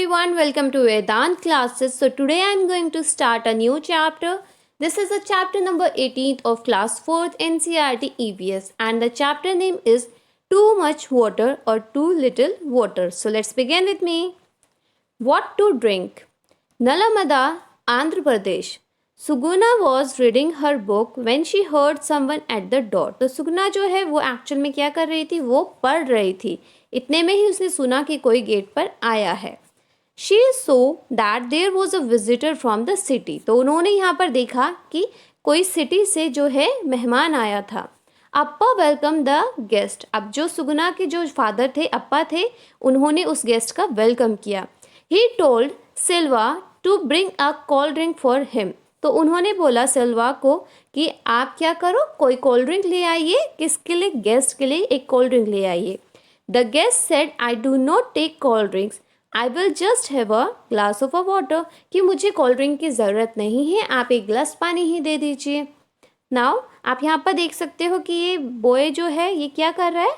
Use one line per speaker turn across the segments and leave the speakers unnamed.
everyone, welcome to Vedant classes. So today I am going to start a new chapter. This is the chapter number 18th of class 4th NCERT EVS and the chapter name is Too Much Water or Too Little Water. So let's begin with me. What to drink? Nalamada, Andhra Pradesh. Suguna was reading her book when she heard someone at the door. तो सुगुना जो है वो actual में क्या कर रही थी, वो पढ़ रही थी. इतने में ही उसने सुना कि कोई गेट पर आया है. She saw that there was a visitor from the city. तो उन्होंने यहाँ पर देखा कि कोई सिटी से जो है मेहमान आया था. अप्पा वेलकम द गेस्ट. अब जो सुगुना के जो फादर थे, अप्पा थे, उन्होंने उस गेस्ट का वेलकम किया. He told Silva to bring a cold drink for him. तो उन्होंने बोला सिल्वा को कि आप क्या करो, कोई कोल्ड ड्रिंक ले आइए. किसके लिए? गेस्ट के लिए एक कोल्ड ड्रिंक ले आइए. The guest said I do not take cold drinks, I will just have a glass of a water. कि मुझे कोल्ड ड्रिंक की ज़रूरत नहीं है, आप एक गिलास पानी ही दे दीजिए. नाउ आप यहाँ पर देख सकते हो कि ये बॉय जो है ये क्या कर रहा है,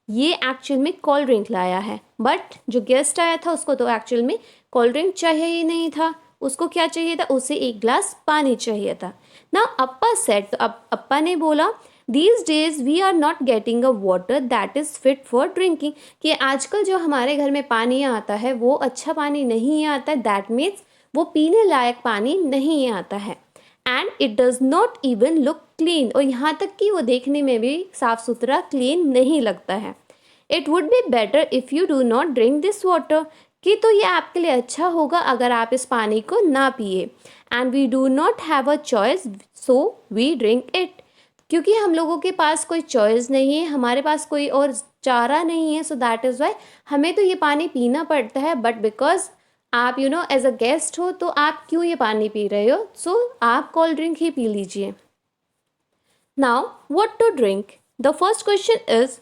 ये एक्चुअल में कोल्ड ड्रिंक लाया है. बट जो गेस्ट आया था उसको तो एक्चुअल में कोल्ड ड्रिंक चाहिए ही नहीं था. उसको क्या चाहिए था, उसे एक ग्लास पानी चाहिए था. ना अप्पा सेड, तो अब अप्पा ने बोला these days we are not getting a water that is fit for drinking. कि आजकल जो हमारे घर में पानी आता है वो अच्छा पानी नहीं आता है. दैट मीन्स वो पीने लायक पानी नहीं आता है. And it does not even look clean. और यहाँ तक कि वो देखने में भी साफ़ सुथरा क्लीन नहीं लगता है. It would be better if you do not drink this water. कि तो ये आपके लिए अच्छा होगा अगर आप इस पानी को ना पिए. And we do not have a choice so we drink it. क्योंकि हम लोगों के पास कोई चॉइस नहीं है, हमारे पास कोई और चारा नहीं है. सो दैट इज़ वाई हमें तो ये पानी पीना पड़ता है. बट बिकॉज आप एज अ गेस्ट हो तो आप क्यों ये पानी पी रहे हो, सो आप कोल्ड ड्रिंक ही पी लीजिए. Now what to drink. The first question is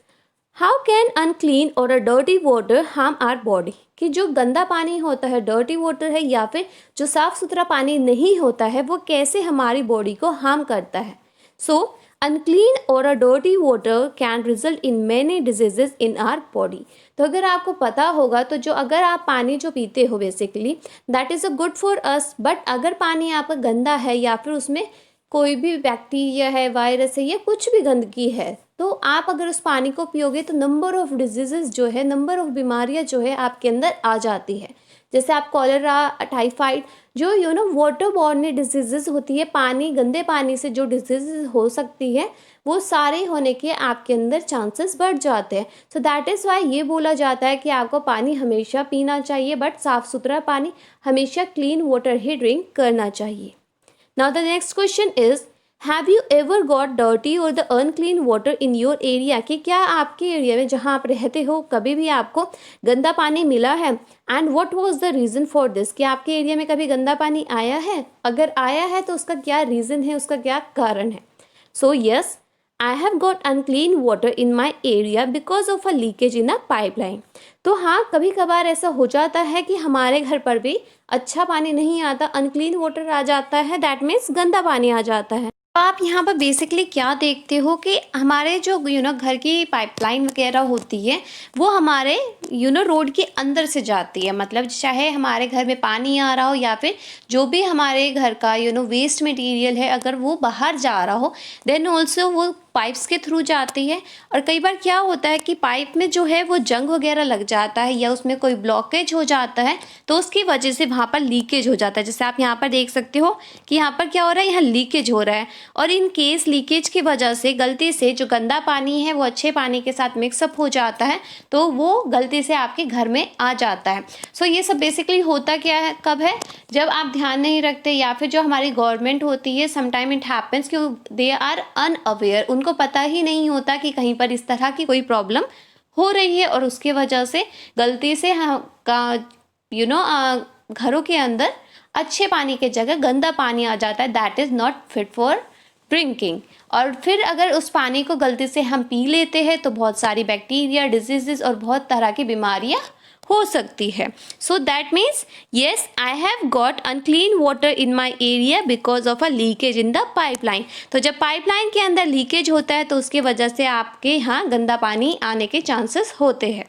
how can unclean और a dirty water harm our body. कि जो गंदा पानी होता है, डर्टी वाटर है, या फिर जो साफ़ सुथरा पानी नहीं होता है, वो कैसे हमारी बॉडी को हार्म करता है. सो अनक्लीन और a dirty water can result in many diseases in our body. तो अगर आपको पता होगा तो जो अगर आप पानी जो पीते हो basically that is a good for us. But अगर पानी आपका गंदा है या फिर उसमें कोई भी बैक्टीरिया है, वायरस है, या कुछ भी गंदगी है, तो आप अगर उस पानी को पियोगे तो नंबर ऑफ़ डिजीज़ेज़ जो है, नंबर ऑफ़ बीमारियां जो है आपके अंदर आ जाती है. जैसे आप कॉलेरा, टाइफाइड, जो वाटर बॉर्न डिजीज़ेज़ होती है, पानी, गंदे पानी से जो डिजीज़ हो सकती है, वो सारे होने के आपके अंदर चांसेस बढ़ जाते हैं. सो दैट इज़ वाई ये बोला जाता है कि आपको पानी हमेशा पीना चाहिए, बट साफ़ सुथरा पानी, हमेशा क्लीन वाटर ही ड्रिंक करना चाहिए. Now the next question is, have you ever got dirty or the unclean water in your area. कि क्या आपके एरिया में जहाँ आप रहते हो कभी भी आपको गंदा पानी मिला है. And what was the reason for this. कि आपके एरिया में कभी गंदा पानी आया है, अगर आया है तो उसका क्या रीज़न है, उसका क्या कारण है. So yes, I have got unclean water in my area because of a leakage in a pipeline. तो हाँ, कभी कभार ऐसा हो जाता है कि हमारे घर पर भी अच्छा पानी नहीं आता, अनक्लीन वाटर आ जाता है. दैट मीन्स गंदा पानी आ जाता है. तो आप यहाँ पर बेसिकली क्या देखते हो कि हमारे जो घर की पाइपलाइन वगैरह होती है वो हमारे रोड के अंदर से जाती है. मतलब चाहे हमारे घर में पानी आ रहा हो या फिर जो भी हमारे घर का वेस्ट मटेरियल है, अगर वो बाहर जा रहा हो देन ऑल्सो वो पाइप्स के थ्रू जाती है. और कई बार क्या होता है कि पाइप में जो है वो जंग वगैरह लग जाता है या उसमें कोई ब्लॉकेज हो जाता है, तो उसकी वजह से वहाँ पर लीकेज हो जाता है. जैसे आप यहाँ पर देख सकते हो कि यहाँ पर क्या हो रहा है, यहाँ लीकेज हो रहा है. और इन केस लीकेज की वजह से गलती से जो गंदा पानी है वो अच्छे पानी के साथ मिक्सअप हो जाता है, तो वो गलती से आपके घर में आ जाता है. सो ये सब बेसिकली होता क्या है, कब है, जब आप ध्यान नहीं रखते या फिर जो हमारी गवर्नमेंट होती है, समटाइम इट हैपन्स कि दे आर अनअवेयर. उनको पता ही नहीं होता कि कहीं पर इस तरह की कोई प्रॉब्लम हो रही है और उसके वजह से गलती से घरों के अंदर अच्छे पानी के जगह गंदा पानी आ जाता है. That is not fit for drinking. और फिर अगर उस पानी को गलती से हम पी लेते हैं तो बहुत सारी बैक्टीरिया, डिजीज़ और बहुत तरह की बीमारियां हो सकती है. So that means yes, I have got unclean water in my area because of a leakage in the pipeline. तो जब पाइपलाइन के अंदर लीकेज होता है तो उसकी वजह से आपके यहाँ गंदा पानी आने के चांसेस होते हैं.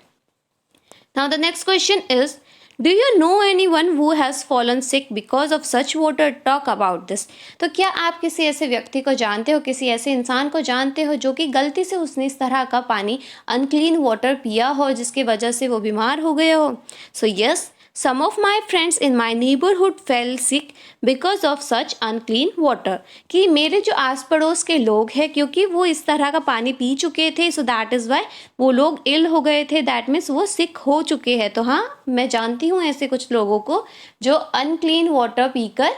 Now the next question is, do you know any one who has fallen sick because of such water? Talk about this. तो क्या आप किसी ऐसे व्यक्ति को जानते हो, किसी ऐसे इंसान को जानते हो जो कि गलती से उसने इस तरह का पानी, अनक्लीन वाटर पिया हो, जिसकी वजह से वो बीमार हो गए हो? So yes, some of my friends in my neighborhood fell sick because of such unclean water। कि मेरे जो आस पड़ोस के लोग हैं, क्योंकि वो इस तरह का पानी पी चुके थे, सो दैट इज़ वाई वो लोग इल हो गए थे, दैट मीन्स वो सिक हो चुके हैं। तो हाँ, मैं जानती हूँ ऐसे कुछ लोगों को जो अनक्लीन वाटर पीकर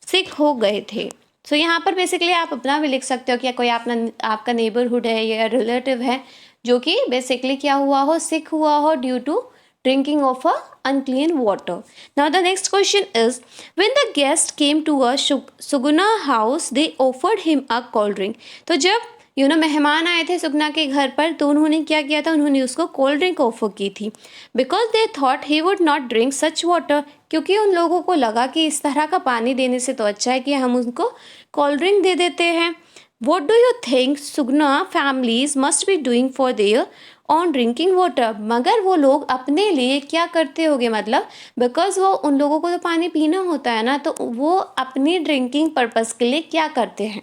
सिक हो गए थे। सो यहाँ पर बेसिकली आप अपना भी लिख सकते हो कि कोई आपका नेबरहुड है या रिलेटिव है जो कि बेसिकली क्या हुआ हो, सिक हुआ हो due to drinking of a unclean water। Now the next question is, when the guest came to a Suguna house, they offered him a cold drink। तो जब मेहमान आए थे सुगना के घर पर, तो उन्होंने क्या किया था, उन्होंने उसको कोल्ड ड्रिंक ऑफर की थी। Because they thought he would not drink such water, क्योंकि उन लोगों को लगा कि इस तरह का पानी देने से तो अच्छा है कि हम उनको कोल्ड ड्रिंक दे देते हैं। What do you think Sugna families must be doing for their own drinking water? मगर वो लोग अपने लिए क्या करते होंगे, मतलब बिकॉज वो उन लोगों को तो पानी पीना होता है ना, तो वो अपनी ड्रिंकिंग पर्पस के लिए क्या करते हैं?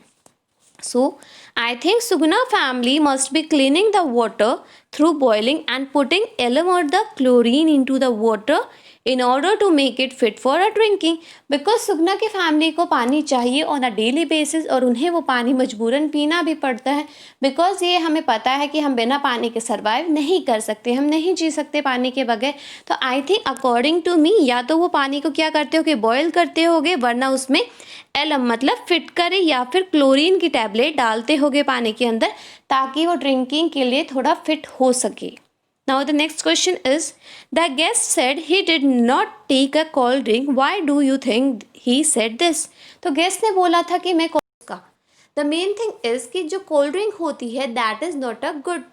So I think Sugna family must be cleaning the water through boiling and putting alum or the chlorine into the water in order to make it fit for a drinking। Because Sugna की family को पानी चाहिए on a daily basis, और उन्हें वो पानी मजबूरन पीना भी पड़ता है, बिकॉज ये हमें पता है कि हम बिना पानी के सर्वाइव नहीं कर सकते, हम नहीं जी सकते पानी के बगैर। तो I think according to me, या तो वो पानी को क्या करते हो कि बॉयल करते होगे, वरना उसमें एलम मतलब फिट करे, या फिर क्लोरीन की टैबलेट डालते होगे पानी के अंदर, ताकि वो ड्रिंकिंग के लिए थोड़ा फिट हो सके। Now the next question is, the guest said he did not take a cold drink. Why do you think he said this? तो गेस्ट ने बोला था कि मैं का द मेन थिंग इज कि जो कोल्ड ड्रिंक होती है that is not a good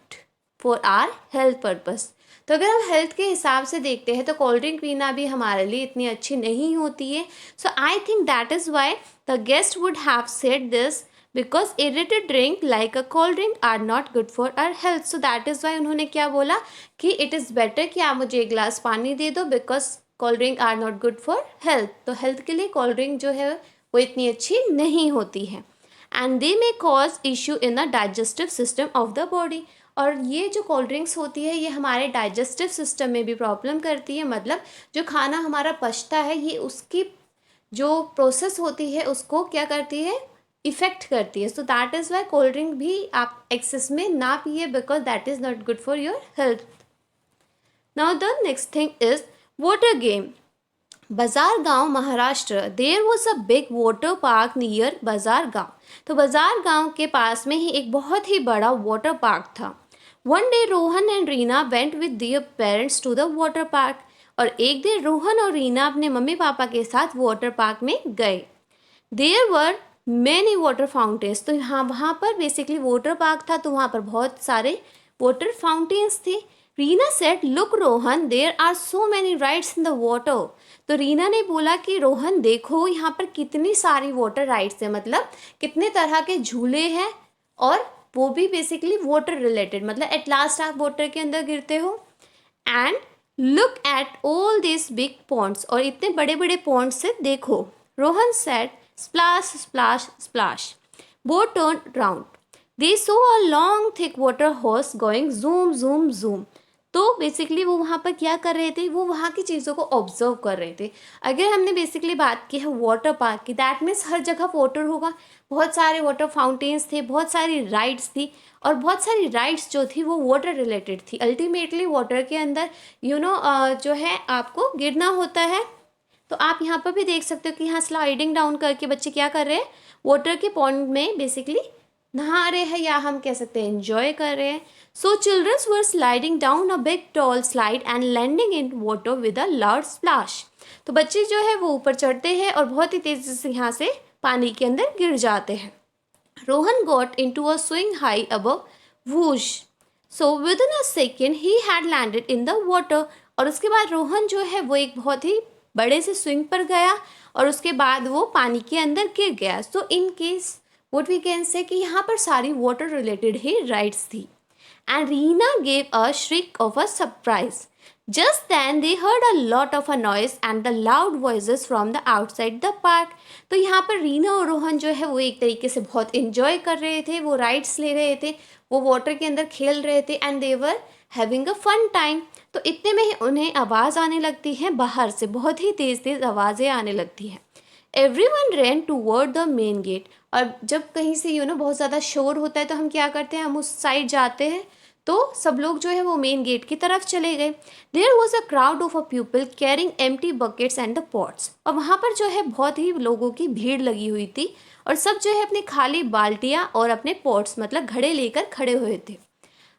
for our health purpose. तो अगर हम हेल्थ के हिसाब से देखते हैं तो कोल्ड ड्रिंक पीना भी हमारे लिए इतनी अच्छी नहीं होती है। So I think that is why the guest would have said this, because aerated drink like a cold drink are not good for our health. So that is why उन्होंने क्या बोला कि इट इज़ बेटर कि आप मुझे एक गिलास पानी दे दो, because cold drink are not good for health. तो हेल्थ के लिए कोल्ड ड्रिंक जो है वो इतनी अच्छी नहीं होती है, and they may cause issue in the digestive system of the body. और ये जो कोल्ड ड्रिंक्स होती है ये हमारे डाइजेस्टिव सिस्टम में भी प्रॉब्लम करती है, मतलब जो खाना हमारा पचता है ये उसकी जो प्रोसेस होती है उसको क्या करती है, इफ़ेक्ट करती है। So that is why cold drink भी आप एक्सेस में ना पिए, because that is not good for your health. Now the next thing is water game. Bazargaon Maharashtra, there was a big water park near Bazargaon. तो बाजार गांव के पास में ही एक बहुत ही बड़ा वाटर पार्क था। One day Rohan and Reena went with their parents to the water park. और एक दिन रोहन और रीना अपने मम्मी पापा के साथ वाटर पार्क में गए। There were many water fountains. तो वहाँ पर बेसिकली वाटर पार्क था, तो वहाँ पर बहुत सारे वाटर फाउंटेन्स थे। Reena said look Rohan, there are so many rides in the water. तो रीना ने बोला कि रोहन देखो यहाँ पर कितनी सारी वाटर राइड्स हैं, मतलब कितने तरह के झूले हैं, और वो भी बेसिकली वाटर रिलेटेड, मतलब एट लास्ट आप वाटर के अंदर गिरते हो। And look at all this big ponds, और इतने बड़े बड़े पॉन्ड्स से देखो। Rohan said splash splash splash. Boat turn round, they saw a long thick water horse going zoom zoom zoom. तो बेसिकली वो वहाँ पर क्या कर रहे थे, वो वहाँ की चीज़ों को ऑब्जर्व कर रहे थे। अगर हमने बेसिकली बात की है वाटर पार्क की, दैट मीन्स हर जगह वाटर होगा, बहुत सारे वाटर फाउंटेन्स थे, बहुत सारी राइड्स थी, और बहुत सारी राइड्स जो थी वो वाटर रिलेटेड थी। अल्टीमेटली वाटर के अंदर जो है आपको गिरना होता है। तो आप यहाँ पर भी देख सकते हो कि यहाँ स्लाइडिंग डाउन करके बच्चे क्या कर रहे हैं, वाटर के पॉन्ड में बेसिकली नहा रहे हैं, या हम कह सकते हैं एंजॉय कर रहे हैं। So childrens were sliding down a big tall slide and landing in water with a large splash. तो बच्चे जो है वो ऊपर चढ़ते हैं और बहुत ही तेज़ी से यहाँ से पानी के अंदर गिर जाते हैं। Rohan got into a swing high above whoosh, so within a second he had landed in the water. और उसके बाद रोहन जो है वो एक बहुत ही बड़े से स्विंग पर गया, और उसके बाद वो पानी के अंदर गिर गया। So in case what we can say कि यहाँ पर सारी वाटर रिलेटेड ही राइड्स थी। and Reena gave a shriek of a surprise. Just then they heard a lot of a noise and the loud voices from the outside the park. तो यहाँ पर रीना और रोहन जो है वो एक तरीके से बहुत इंजॉय कर रहे थे, वो राइड्स ले रहे थे, वो वाटर के अंदर खेल रहे थे and they were having a fun time. तो इतने में ही उन्हें आवाज़ आने लगती है बाहर से, बहुत ही तेज़ तेज़ आवाज़ें आने लगती हैं. Everyone ran toward the main gate. और जब कहीं से बहुत ज़्यादा शोर होता है तो हम क्या करते हैं, हम उस साइड जाते हैं. तो सब लोग जो है वो मेन गेट की तरफ चले गए. There was a crowd of a people carrying empty buckets and the pots. और वहाँ पर जो है बहुत ही लोगों की भीड़ लगी हुई थी और सब जो है अपनी खाली बाल्टियाँ और अपने पॉट्स मतलब घड़े लेकर खड़े हुए थे.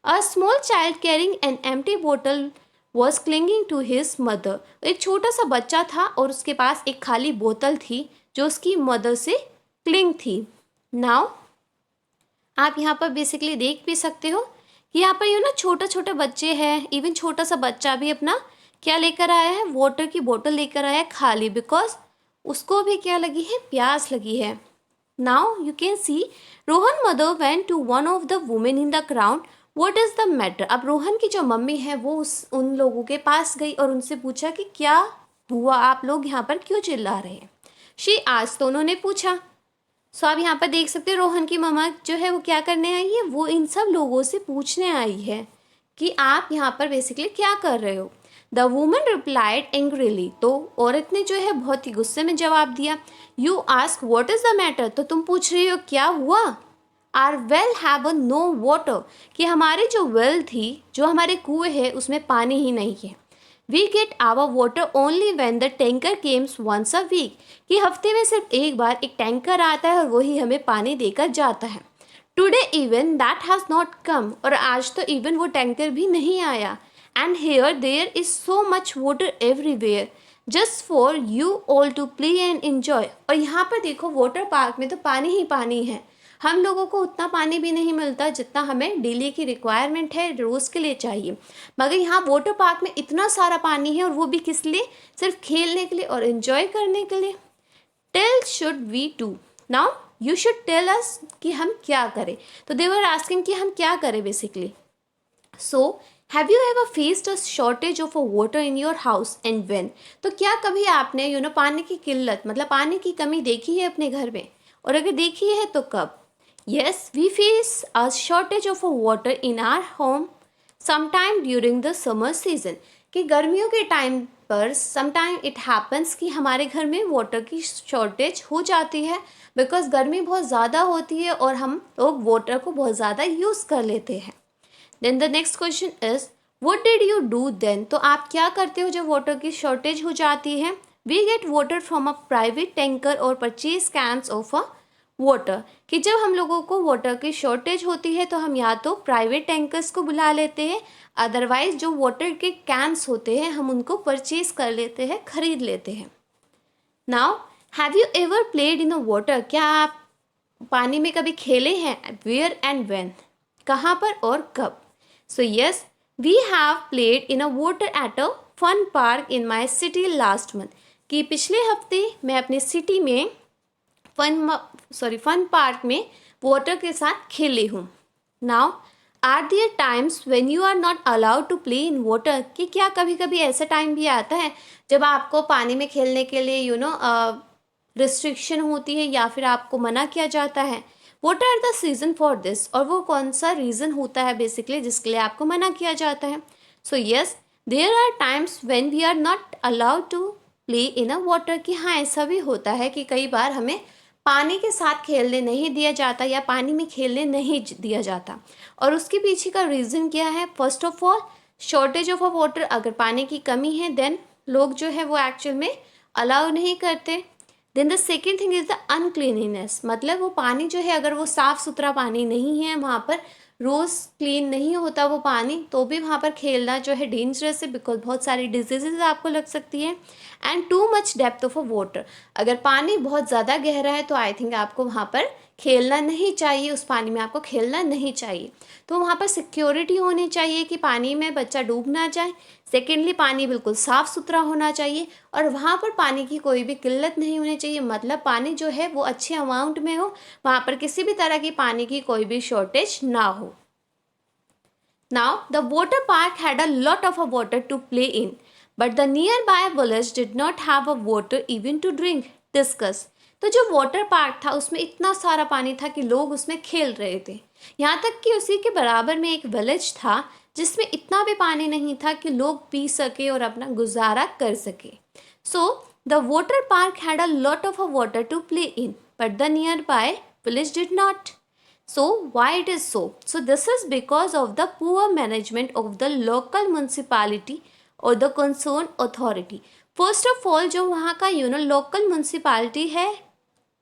A small child carrying an empty बोतल was clinging to his mother. एक छोटा सा बच्चा था और उसके पास एक खाली बोतल थी जो उसकी मदर से क्लिंग थी. नाउ आप यहाँ पर बेसिकली देख भी सकते हो कि यहाँ पर छोटे छोटे बच्चे हैं, इवन छोटा सा बच्चा भी अपना क्या लेकर आया है, वाटर की बोतल लेकर आया है खाली, बिकॉज उसको भी क्या लगी है, प्यास लगी है. Now you can see Rohan mother went to one of the women in the crowd. What is the matter. अब रोहन की जो मम्मी है वो उन लोगों के पास गई और उनसे पूछा कि क्या हुआ, आप लोग यहाँ पर क्यों चिल्ला रहे हैं. शी आज तो उन्होंने पूछा. सो आप यहाँ पर देख सकते हो रोहन की मम्मा जो है वो क्या करने आई है, वो इन सब लोगों से पूछने आई है कि आप यहाँ पर बेसिकली क्या कर रहे हो. The woman replied angrily. तो औरत ने जो है बहुत ही गुस्से में जवाब दिया. You ask what is the matter. तो तुम पूछ रही हो क्या हुआ. Our well have no water. कि हमारी जो वेल थी, जो हमारे कुएँ हैं उसमें पानी ही नहीं है. We get our water only when the tanker comes once a week. कि हफ्ते में सिर्फ एक बार एक टैंकर आता है और वही हमें पानी देकर जाता है. Today even that has not come. और आज तो इवन वो टैंकर भी नहीं आया. And here there is so much water everywhere just for you all to play and enjoy. और यहाँ पर देखो वाटर पार्क में तो पानी ही पानी है. हम लोगों को उतना पानी भी नहीं मिलता जितना हमें डेली की रिक्वायरमेंट है, रोज़ के लिए चाहिए. मगर यहाँ वाटर पार्क में इतना सारा पानी है और वो भी किस लिए, सिर्फ खेलने के लिए और इन्जॉय करने के लिए. Tell should we do. Now you should tell us कि हम क्या करें. तो दे वर आस्किंग कि हम क्या करें basically. So have you ever faced a shortage of a water in your house and when. तो क्या कभी आपने पानी की किल्लत मतलब पानी की कमी देखी है अपने घर में, और अगर देखी है तो कब. Yes, we face a shortage of water in our home sometime during the summer season. कि गर्मियों के टाइम पर sometime it happens कि हमारे घर में वाटर की शॉर्टेज हो जाती है बिकॉज गर्मी बहुत ज़्यादा होती है और हम लोग वाटर को बहुत ज़्यादा यूज़ कर लेते हैं. Then the next question is what did you do then. तो आप क्या करते हो जब वाटर की शॉर्टेज हो जाती है. We get water from a private tanker or purchase cans of a water. कि जब हम लोगों को वाटर की शॉर्टेज होती है तो हम या तो प्राइवेट टैंकर्स को बुला लेते हैं, अदरवाइज जो वाटर के कैंस होते हैं हम उनको परचेज कर लेते हैं, खरीद लेते हैं. Now have you ever played in a water. क्या आप पानी में कभी खेले हैं. Where and when. कहाँ पर और कब. So yes we have played in a water at a fun park in my city last month. कि पिछले हफ्ते मैं अपनी सिटी में फन पार्क में वाटर के साथ खेली हूँ. Now are there times when you are not allowed to play in water. कि क्या कभी कभी ऐसा टाइम भी आता है जब आपको पानी में खेलने के लिए रिस्ट्रिक्शन होती है या फिर आपको मना किया जाता है. What are the season for this. और वो कौन सा रीज़न होता है बेसिकली जिसके लिए आपको मना किया जाता है. So yes there are times when we are not allowed to play in a water. कि हाँ ऐसा भी होता है कि कई बार हमें पानी के साथ खेलने नहीं दिया जाता या पानी में खेलने नहीं दिया जाता. और उसके पीछे का रीज़न क्या है. First of all shortage of a water. अगर पानी की कमी है देन लोग जो है वो एक्चुअल में अलाउ नहीं करते. Then the second thing is the uncleanliness. मतलब वो पानी जो है अगर वो साफ़ सुथरा पानी नहीं है, वहाँ पर रोज़ क्लीन नहीं होता वो पानी, तो भी वहाँ पर खेलना जो है डेंजरस है बिकॉज बहुत सारी डिजीज़ आपको लग सकती है. And too much depth of a water. अगर पानी बहुत ज़्यादा गहरा है तो आई थिंक आपको वहाँ पर खेलना नहीं चाहिए, उस पानी में आपको खेलना नहीं चाहिए. तो वहाँ पर सिक्योरिटी होनी चाहिए कि पानी में बच्चा डूब ना जाए. सेकेंडली पानी बिल्कुल साफ़ सुथरा होना चाहिए और वहाँ पर पानी की कोई भी किल्लत नहीं होनी चाहिए. मतलब पानी जो है वो अच्छे अमाउंट में हो, वहाँ पर किसी भी तरह की पानी की कोई भी शॉर्टेज ना हो. Now the water park had a lot of water to play in, but the nearby village did not have a water even to drink. Discuss. तो जो वाटर पार्क था उसमें इतना सारा पानी था कि लोग उसमें खेल रहे थे। यहाँ तक कि उसी के बराबर में एक विलेज था जिसमें इतना भी पानी नहीं था कि लोग पी सके और अपना गुजारा कर सके। So the water park had a lot of water to play in, but the nearby village did not. So why it is so? So this is because of the poor management of the local municipality or the concerned authority. First of all, जो वहाँ का local municipality है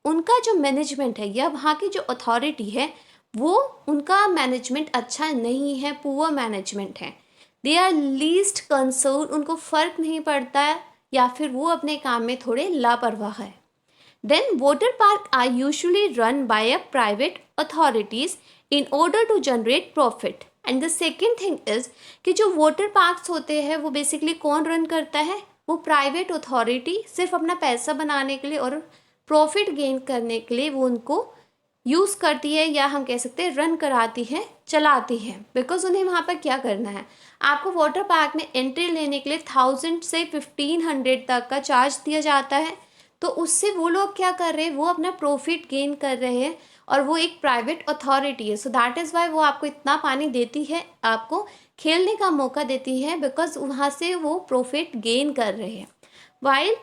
उनका जो management है या वहाँ की जो अथॉरिटी है वो उनका मैनेजमेंट अच्छा नहीं है, पुअर मैनेजमेंट है। दे आर लीस्ट कंसर्न, उनको फ़र्क नहीं पड़ता है या फिर वो अपने काम में थोड़े लापरवाह है। Then water parks are usually run by a private authorities in order to generate profit. And the second thing is कि जो water parks होते हैं वो basically कौन रन करता है? वो प्राइवेट अथॉरिटी सिर्फ अपना पैसा बनाने के लिए और प्रॉफिट गेन करने के लिए वो उनको यूज़ करती है, या हम कह सकते हैं रन कराती है, चलाती है। बिकॉज उन्हें वहाँ पर क्या करना है, आपको वाटर पार्क में एंट्री लेने के लिए 1000 से 1500 तक का चार्ज दिया जाता है। तो उससे वो लोग क्या कर रहे हैं, वो अपना प्रॉफिट गेन कर रहे हैं और वो एक प्राइवेट अथॉरिटी है। सो दैट इज़ वाई वो आपको इतना पानी देती है, आपको खेलने का मौका देती है, बिकॉज वहाँ से वो प्रॉफिट गेन कर रहे हैं। वाइल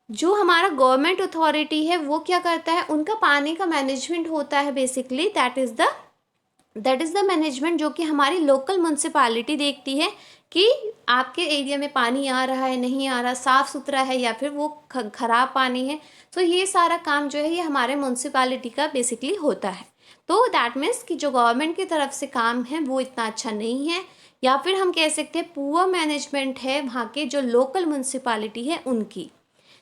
जो हमारा गवर्नमेंट अथॉरिटी है वो क्या करता है, उनका पानी का मैनेजमेंट होता है basically, that is the management जो कि हमारी लोकल म्यूनसिपालिटी देखती है कि आपके एरिया में पानी आ रहा है, नहीं आ रहा, साफ़ सुथरा है या फिर वो ख़राब पानी है। तो ये सारा काम जो है ये हमारे म्यूनसिपालिटी का बेसिकली होता है। तो दैट मीन्स कि जो गवर्नमेंट की तरफ से काम है वो इतना अच्छा नहीं है, या फिर हम कह सकते हैं पुअर मैनेजमेंट है वहाँ के जो लोकल म्यूनसिपालिटी है उनकी।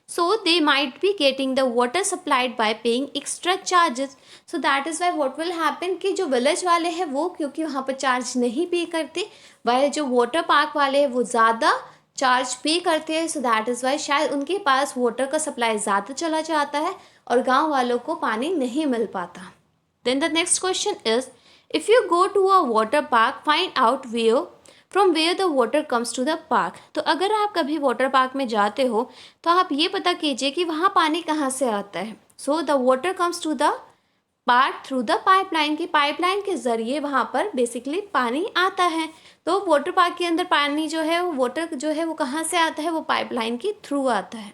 So they might be getting the water supplied by paying extra charges. So that is why what will happen कि जो विलेज वाले हैं वो क्योंकि वहाँ पर चार्ज नहीं पे करते, वह जो वाटर पार्क वाले हैं वो ज़्यादा चार्ज पे करते हैं। सो दैट इज़ वाई शायद उनके पास वाटर का सप्लाई ज़्यादा चला जाता है और गांव वालों को पानी नहीं मिल पाता। Then the next question is, if you go to a water park, find out from where the water comes to the park. तो अगर आप कभी वाटर पार्क में जाते हो तो आप ये पता कीजिए कि वहाँ पानी कहाँ से आता है। So the water comes to the park through the pipeline, की पाइपलाइन के ज़रिए वहाँ पर बेसिकली पानी आता है। तो वाटर पार्क के अंदर पानी जो है वो वाटर जो है वो कहाँ से आता है, वो पाइपलाइन के थ्रू आता है।